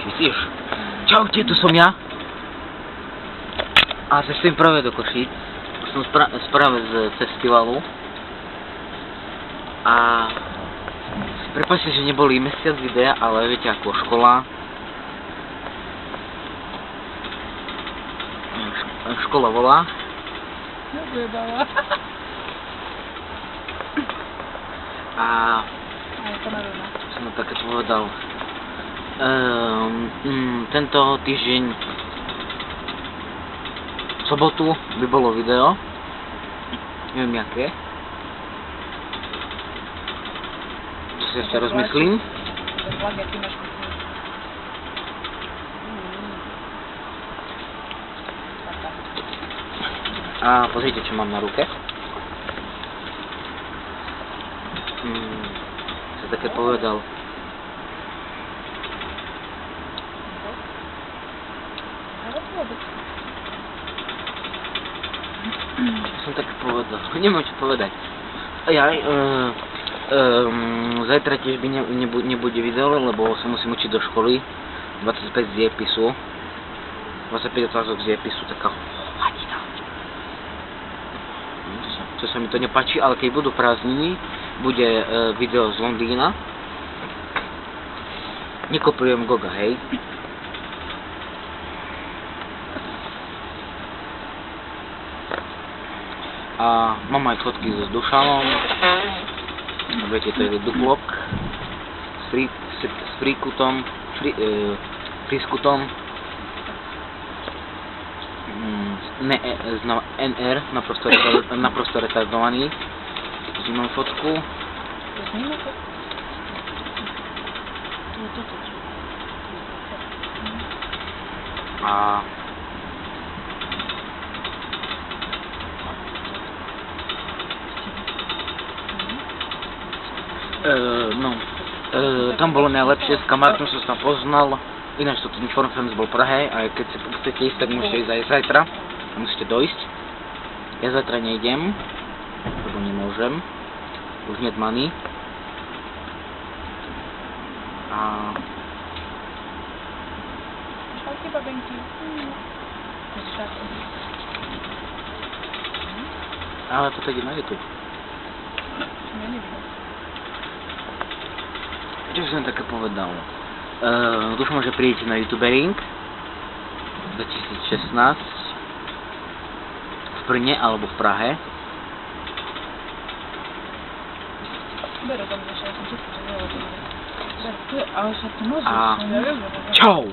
Vidíš? Čaute, tu som ja. A cestujem práve do Košíc. Som práve z festivalu. A prepáčte, že neboli mesiac videa, ale viete ako škola. Škola volá. A som také povedal. Tento týždeň v sobotu by bolo video. Neviem jaké. Čo si ešte rozmyslím. A pozrite, čo mám na ruke. Som také povedal. Som také povedal. Nemám čo povedať. Zajtra tiež nebude video, lebo sa musím učiť do školy. 25 z diepisu. 25 otázok z diepisu, taká hodina. Čo sa mi to nepáči, ale keď budú prázdniny, bude video z Londýna. Nekopujem Goga, hej. A mám aj fotky so Dušanom. Viete, to je duplok. S príkutom. Prískutom. NR, naprosto retardovaný. Zimám fotku. A tam bolo najlepšie, s kamarátmi som sa poznal, ináč to ten Forfems bol v Prahe, a keď si chcete ísť, tak môžete ísť aj zajtra, a musíte dojsť. Ja zajtra nejdem, lebo nemôžem, už niet money. A... Ale to ide na YouTube. Čo som také povedal? Dúfam, že prídete na YouTubering 2016 v Brne alebo v Prahe. A čau!